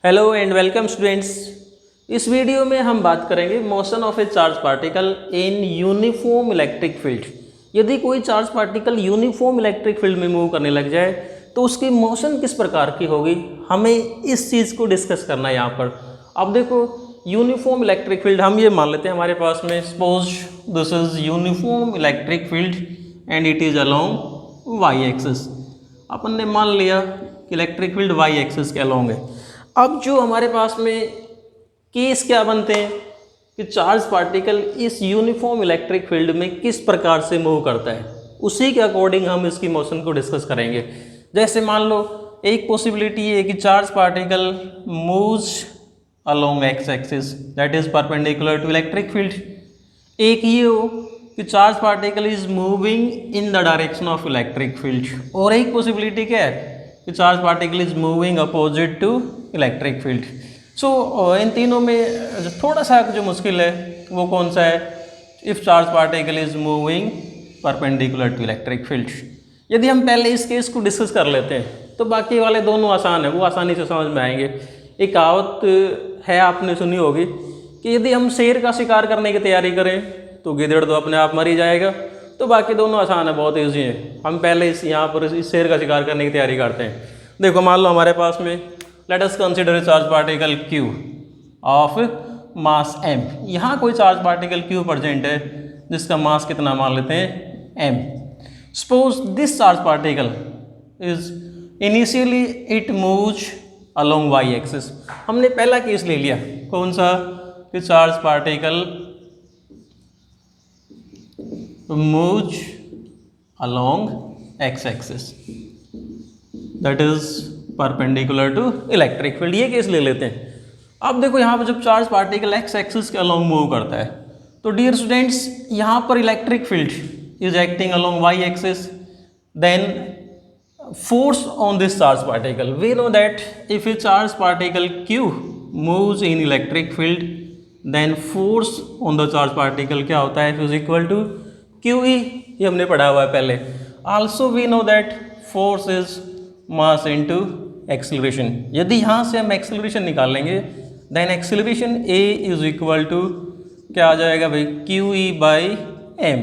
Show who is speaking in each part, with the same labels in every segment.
Speaker 1: Hello and welcome students. इस video में हम बात करेंगे motion of A charge particle in uniform electric field. यदि कोई charge particle uniform electric field में मूव करने लग जाए तो उसकी मोशन किस प्रकार की होगी, हमें इस चीज़ को डिस्कस करना है यहाँ पर। अब देखो, यूनिफॉर्म इलेक्ट्रिक फील्ड हम ये मान लेते हैं हमारे पास में, suppose this is uniform electric field and it is along Y axis. अपन ने मान लिया कि इलेक्ट्रिक फील्ड वाई एक्सिस के अलोंग है। अब जो हमारे पास में केस क्या बनते हैं कि चार्ज पार्टिकल इस यूनिफॉर्म इलेक्ट्रिक फील्ड में किस प्रकार से मूव करता है, उसी के अकॉर्डिंग हम इसकी मोशन को डिस्कस करेंगे। जैसे मान लो एक पॉसिबिलिटी है कि charge particle moves along X axis that is perpendicular to electric field. एक ये हो कि charge particle is moving in the direction of electric field, और एक पॉसिबिलिटी क्या है कि charge particle is moving opposite to electric field. So इन तीनों में थोड़ा सा जो मुश्किल है वो कौन सा है, if charge particle is moving perpendicular to electric field. यदि हम पहले इस केस को डिस्कस कर लेते हैं तो बाकी वाले दोनों आसान है, वो आसानी से समझ में आएंगे। एक कहावत है, आपने सुनी होगी कि यदि हम शेर का शिकार करने की तैयारी करें तो गिद्दड़ तो अपने आप मर ही जाएगा। तो बाकी दोनों आसान है, बहुत ईजी है। हम पहले यहाँ पर इस शेर का शिकार करने की तैयारी करते हैं। देखो, मान लो हमारे पास में let us consider charge particle Q of mass m। यहाँ कोई चार्ज पार्टिकल Q प्रेजेंट है जिसका मास कितना मान लेते हैं m। Suppose this charge particle is initially it moves along y axis. हमने पहला केस ले लिया, कौन सा, कि charge particle moves along x axis that is perpendicular to electric field. ये केस ले लेते हैं। अब देखो, यहाँ पर जब चार्ज पार्टिकल एक्स एक्सिस के अलोंग मूव करता है तो डियर स्टूडेंट्स, यहाँ पर electric field is acting along Y axis, then force on this charge particle, we know that if a charge particle Q moves in electric field then force on the charge particle क्या होता है, is equal to QE। ये हमने पढ़ा हुआ है पहले। Also we know that force is mass into acceleration. यदि यहाँ से हम एक्सेलरेशन निकालेंगे then acceleration A is equal to क्या आ जाएगा भाई, QE by M।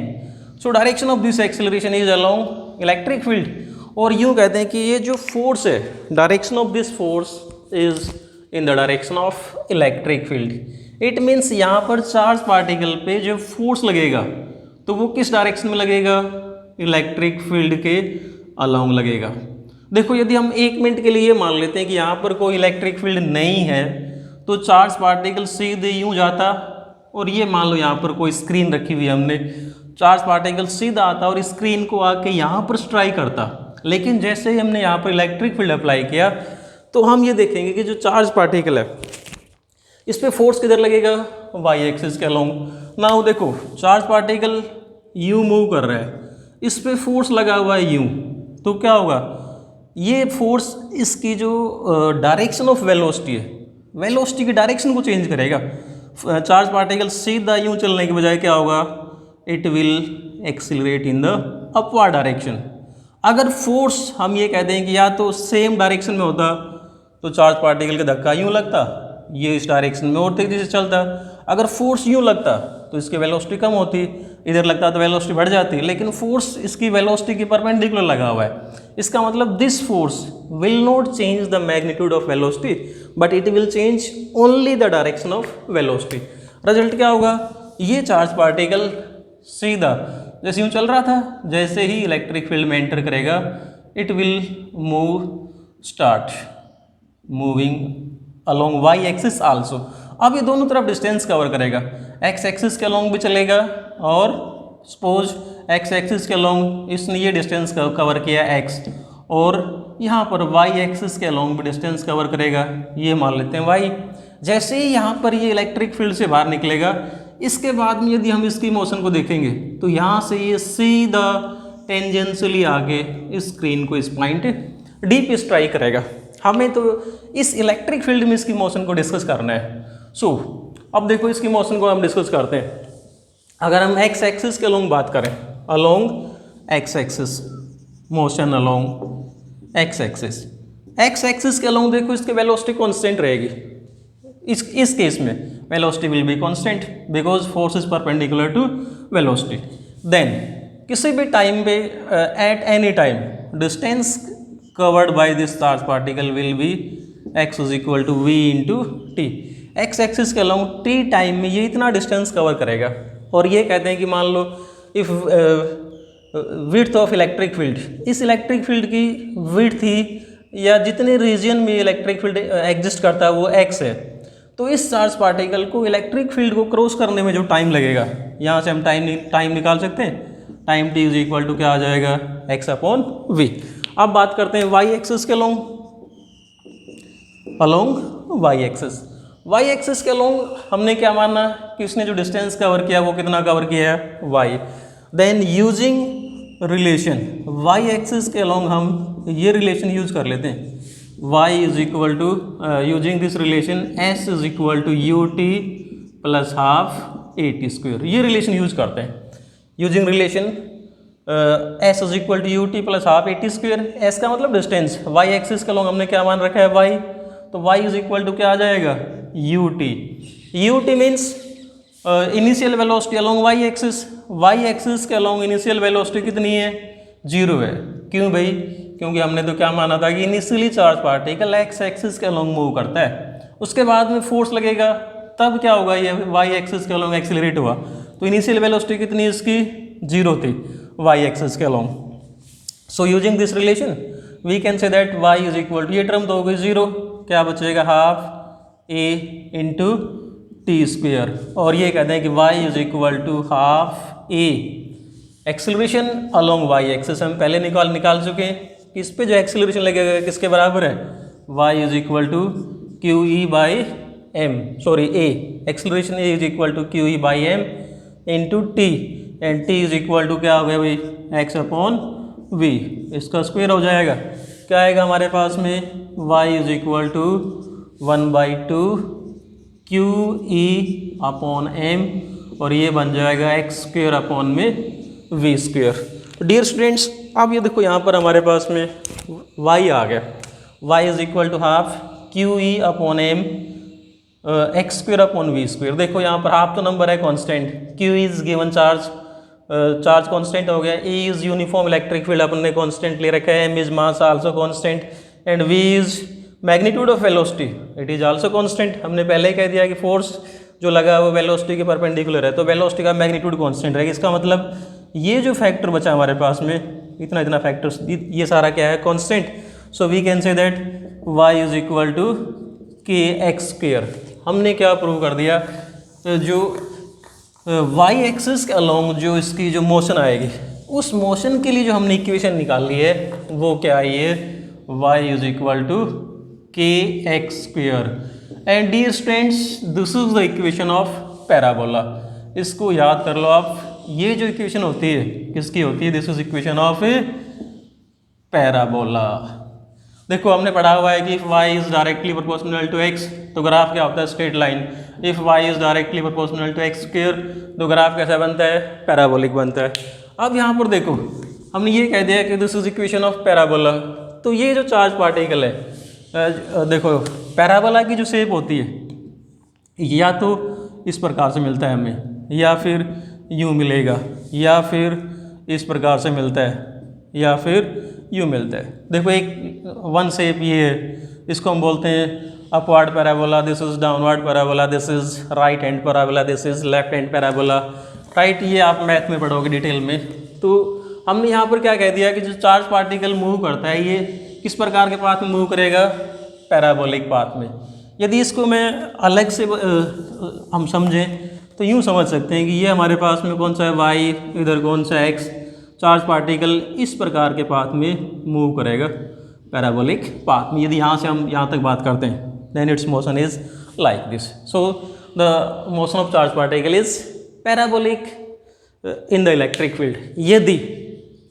Speaker 1: So direction of this acceleration is along electric field. और यूँ कहते हैं कि ये जो फोर्स है, direction of this force is in the direction of electric field. It means यहाँ पर चार्ज पार्टिकल पे जो फोर्स लगेगा तो वो किस डायरेक्शन में लगेगा, इलेक्ट्रिक फील्ड के अलोंग लगेगा। देखो, यदि हम एक मिनट के लिए मान लेते हैं कि यहाँ पर कोई इलेक्ट्रिक फील्ड नहीं है तो चार्ज पार्टिकल सीधे यूँ जाता, और ये मान लो यहाँ पर कोई स्क्रीन रखी हुई है हमने, चार्ज पार्टिकल सीधा आता और स्क्रीन को आके यहाँ पर स्ट्राइक करता। लेकिन जैसे ही हमने यहाँ पर इलेक्ट्रिक फील्ड अप्लाई किया तो हम ये देखेंगे कि जो चार्ज पार्टिकल है इस पर फोर्स किधर लगेगा, वाई एक्सिस के अलोंग। नाउ देखो, चार्ज पार्टिकल यूँ मूव कर रहा है, इस पर फोर्स लगा हुआ है यूँ, तो क्या होगा, ये फोर्स इसकी जो डायरेक्शन ऑफ वेलोसिटी है, वेलोसिटी की डायरेक्शन को चेंज करेगा। चार्ज पार्टिकल सीधा यूं चलने के बजाय क्या होगा, it will accelerate in the upward direction. अगर फोर्स हम ये कहते हैं कि या तो सेम डायरेक्शन में होता तो चार्ज पार्टिकल का धक्का यूं लगता, ये इस डायरेक्शन में और तेजी से चलता। अगर फोर्स यूं लगता तो इसकी वेलोसिटी कम होती, इधर लगता तो वेलोसिटी बढ़ जाती। लेकिन फोर्स इसकी वेलोसिटी की परपेंडिकुलर लगा हुआ है। इसका मतलब this force will not change the magnitude of velocity but it will change only the direction of velocity. Result क्या होगा, ये चार्ज पार्टिकल सीधा जैसे यूँ चल रहा था, जैसे ही इलेक्ट्रिक फील्ड में एंटर करेगा it will move start moving along Y axis also. अब ये दोनों तरफ डिस्टेंस कवर करेगा, एक्स एक्सिस के अलोंग भी चलेगा और सपोज एक्स एक्सिस के अलोंग इसने ये डिस्टेंस कवर किया x, और यहाँ पर y एक्सिस के अलोंग भी डिस्टेंस कवर करेगा, ये मान लेते हैं y। जैसे ही यहाँ पर ये इलेक्ट्रिक फील्ड से बाहर निकलेगा, इसके बाद में यदि हम इसकी मोशन को देखेंगे तो यहाँ से ये सीधा टेंजेंशियली आगे इस स्क्रीन को इस पॉइंट D पे स्ट्राइक करेगा। हमें तो इस इलेक्ट्रिक फील्ड में इसकी मोशन को डिस्कस करना है। सो अब देखो, इसकी मोशन को हम डिस्कस करते हैं। अगर हम एक्स एक्सिस के अलोंग बात करें, along X axis, motion along X axis, X axis के अलोंग देखो इसकी वेलोसिटी कांस्टेंट रहेगी। इस केस में velocity will be constant because force is perpendicular to velocity. Then किसी भी टाइम पे at any time distance covered by this charge particle will be X is equal to V into T. X axis के along T time में ये इतना distance cover करेगा। और ये कहते हैं कि मान लो if width of electric field, इस इलेक्ट्रिक फील्ड की विड्थ थी या जितने रीजन में इलेक्ट्रिक फील्ड एग्जिस्ट करता है वो एक्स है, तो इस चार्ज पार्टिकल को इलेक्ट्रिक फील्ड को क्रॉस करने में जो टाइम लगेगा, यहाँ से हम टाइम निकाल सकते हैं। Time T is equal to क्या आ जाएगा, एक्स अपॉन वी। अब बात करते हैं वाई एक्सिस के along Y axis. Y axis के अलोंग हमने क्या माना कि इसने जो डिस्टेंस कवर किया वो कितना कवर किया है, Y. Then using relation Y axis के अलोंग हम ये रिलेशन यूज कर लेते हैं, y is equal to using this relation s is equal to U T plus half A T square. ये रिलेशन यूज करते हैं using relation s is equal to U T plus half A T square. s का मतलब distance, y axis के along हमने क्या मान रखा है, y, तो y इज इक्वल टू क्या आ जाएगा, U T means initial velocity along y axis. y axis के अलोंग इनिशियल वेलोसिटी कितनी है, 0 है। क्यों भाई, क्योंकि हमने तो क्या माना था कि initially charge particle X axis के अलोंग मूव करता है, उसके बाद में फोर्स लगेगा तब क्या होगा, ये वाई एक्सिस के अलोंग एक्सिलरेट हुआ। तो इनिशियल वेलोसिटी कितनी इसकी, 0 थी वाई एक्सिस के along. So using this relation we can say that Y is equal to, ये टर्म तो हो गई 0, क्या बचेगा, half A into T square. और ये कहते हैं कि Y is equal to half A. Acceleration along Y axis हम पहले निकाल चुके हैं। इस पे जो एक्सेलरेशन लगेगा किसके बराबर है, y is equal to Q E by M, sorry A, acceleration A is equal to Q E by M into T, and T is equal to क्या हो गया भाई, एक्स अपॉन वी। इसका स्क्वायर हो जाएगा, क्या आएगा हमारे पास में, y is equal to 1/2 Q E upon M, और ये बन जाएगा X square upon M V square. Dear students, अब ये देखो यहाँ पर हमारे पास में y आ गया, y is equal to half Q E upon M X square upon V square. देखो यहाँ पर हाफ तो नंबर है constant, q is given charge, charge constant हो गया, e is uniform electric field अपन ने कांस्टेंट ले रखा है, m is mass also constant, and v is magnitude of velocity, it is also constant. हमने पहले ही कह दिया कि फोर्स जो लगा वो वेलोसिटी के परपेंडिकुलर है, तो वेलोसिटी का मैग्नीट्यूड कांस्टेंट रहेगा। इसका मतलब ये जो फैक्टर बचा हमारे पास में, इतना फैक्टर्स, ये सारा क्या है, constant. So we can say that y is equal to K X square. हमने क्या प्रूव कर दिया, जो y एक्सिस के अलोंग जो इसकी जो मोशन आएगी, उस मोशन के लिए जो हमने इक्वेशन निकाल ली है वो क्या आई है, y is equal to K X square. And dear students, this is the equation of parabola. इसको याद कर लो आप, ये जो इक्वेशन होती है किसकी होती है, this is equation of parabola. देखो हमने पढ़ा हुआ है कि if y is directly proportional to x, तो ग्राफ क्या होता है, straight line. If y is directly proportional to x square, तो ग्राफ कैसा बनता है, पैराबोलिक बनता है। अब यहाँ पर देखो हमने ये कह दिया कि this is equation of parabola, तो ये जो चार्ज पार्टिकल है, देखो पैराबोला की जो शेप होती है या तो इस प्रकार से मिलता है हमें, या फिर यूँ मिलेगा, या फिर इस प्रकार से मिलता है, या फिर यूँ मिलता है। देखो एक वन शेप ये है, इसको हम बोलते हैं upward parabola, this is downward parabola, this is right hand parabola, this is left hand parabola, right. ये आप मैथ में पढ़ोगे डिटेल में। तो हमने यहाँ पर क्या कह दिया कि जो चार्ज पार्टिकल मूव करता है ये किस प्रकार के पाथ में मूव करेगा, पैराबोलिक पाथ में। यदि इसको मैं अलग से हम समझें तो यूँ समझ सकते हैं कि ये हमारे पास में कौन सा है, y, इधर कौन सा है, x। चार्ज पार्टिकल इस प्रकार के पाथ में मूव करेगा, पैराबोलिक पाथ में। यदि यहाँ से हम यहाँ तक बात करते हैं, then its motion is like this. So the motion of charge particle is parabolic in the electric field. यदि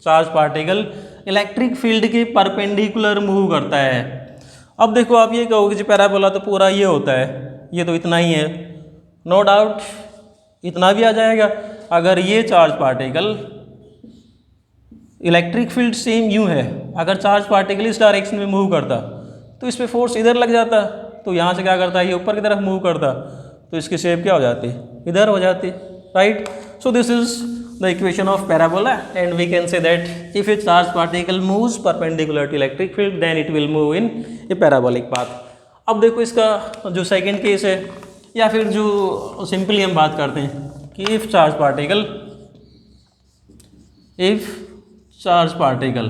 Speaker 1: चार्ज पार्टिकल इलेक्ट्रिक फील्ड के परपेंडिकुलर मूव करता है। अब देखो आप ये कहोगे जी पैराबोला तो पूरा ये होता है, ये तो इतना ही है, नो डाउट इतना भी आ जाएगा। अगर ये charge particle electric field same यूँ है, अगर चार्ज पार्टिकल इस डायरेक्शन में मूव करता तो इस पर फोर्स इधर लग जाता, तो यहाँ से क्या करता है, ये ऊपर की तरफ मूव करता, तो इसकी शेप क्या हो जाती, इधर हो जाती, right. So this is the equation of parabola and we can say that if a charge particle moves perpendicular to electric field then it will move in a parabolic path. अब देखो इसका जो सेकंड केस है, या फिर जो simply हम बात करते हैं कि if charge particle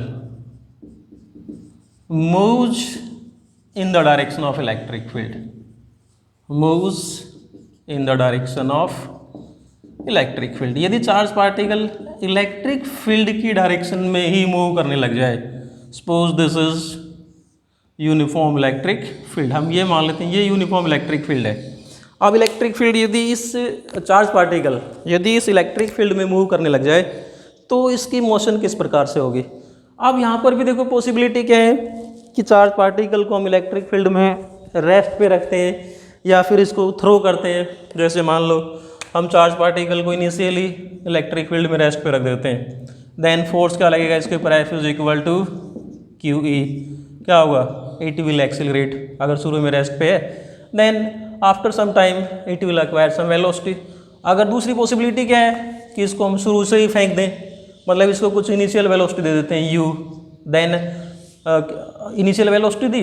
Speaker 1: moves in the direction of electric field, moves in the direction of electric field, यदि चार्ज पार्टिकल इलेक्ट्रिक फील्ड की डायरेक्शन में ही मूव करने लग जाए, suppose this is uniform electric field, हम ये मान लेते हैं ये यूनिफॉर्म इलेक्ट्रिक फील्ड है। अब इलेक्ट्रिक फील्ड यदि इस चार्ज पार्टिकल यदि इस इलेक्ट्रिक फील्ड में मूव करने लग जाए तो इसकी मोशन किस प्रकार से होगी। अब यहाँ पर भी देखो पॉसिबिलिटी क्या है कि चार्ज पार्टिकल को हम इलेक्ट्रिक फील्ड में रेस्ट पे रखते हैं या फिर इसको थ्रो करते हैं। जैसे मान लो हम चार्ज पार्टिकल को इनिशियली इलेक्ट्रिक फील्ड में रेस्ट पे रख देते हैं, देन फोर्स क्या लगेगा इसके ऊपर, F is equal to QE, क्या होगा, इट विल एक्सिलरेट, अगर शुरू में रेस्ट पे है, then after some time it will acquire some velocity. अगर दूसरी पॉसिबिलिटी क्या है कि इसको हम शुरू से ही फेंक दें, मतलब इसको कुछ इनिशियल वेलोसिटी दे देते हैं U, देन इनिशियल वेलोसिटी दी,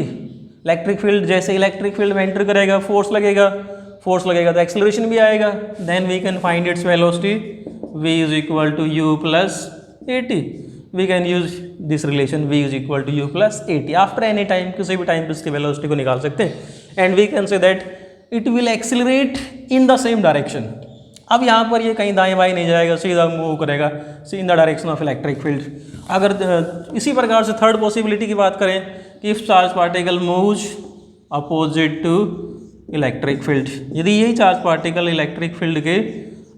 Speaker 1: इलेक्ट्रिक फील्ड जैसे इलेक्ट्रिक फील्ड में एंटर करेगा फोर्स लगेगा तो एक्सेलरेशन भी आएगा, then we can find its velocity v is equal to u plus at, we can use this relation v is equal to u plus at, after any time किसी भी time पे इसकी velocity को निकाल सकते हैं and we can say that it will accelerate in the same direction. अब यहाँ पर ये कहीं दाएं बाएं नहीं जाएगा, सीधा मूव करेगा इन the direction of electric field. अगर इसी प्रकार से थर्ड पॉसिबिलिटी की बात करें कि if charge particle moves opposite to electric field, यदि यही चार्ज पार्टिकल इलेक्ट्रिक फील्ड के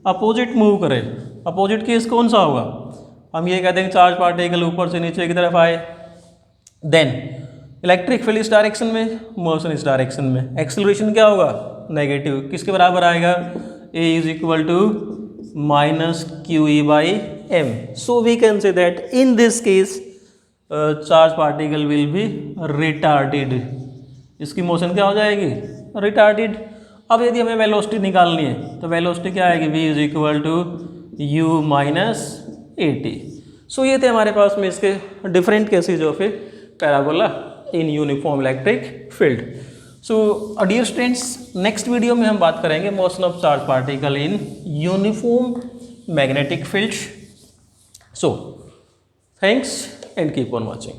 Speaker 1: अपोजिट मूव करे, अपोजिट केस कौन सा होगा, हम ये कहते हैं चार्ज पार्टिकल ऊपर से नीचे की तरफ आए, देन इलेक्ट्रिक फील्ड इस डायरेक्शन में, मोशन इस डायरेक्शन में, एक्सेलरेशन क्या होगा, नेगेटिव, किसके बराबर आएगा, A is equal to minus QE by M. So we can say that in this case charge particle will be retarded. इसकी मोशन क्या हो जाएगी, रिटार्डेड। अब यदि हमें वेलोसिटी निकालनी है तो वेलोसिटी क्या आएगी, v is equal to u minus at। So ये थे हमारे पास में इसके different cases of a parabola in uniform electric field. So dear students, next video में हम बात करेंगे motion of charge particle in uniform magnetic field. So thanks and keep on watching.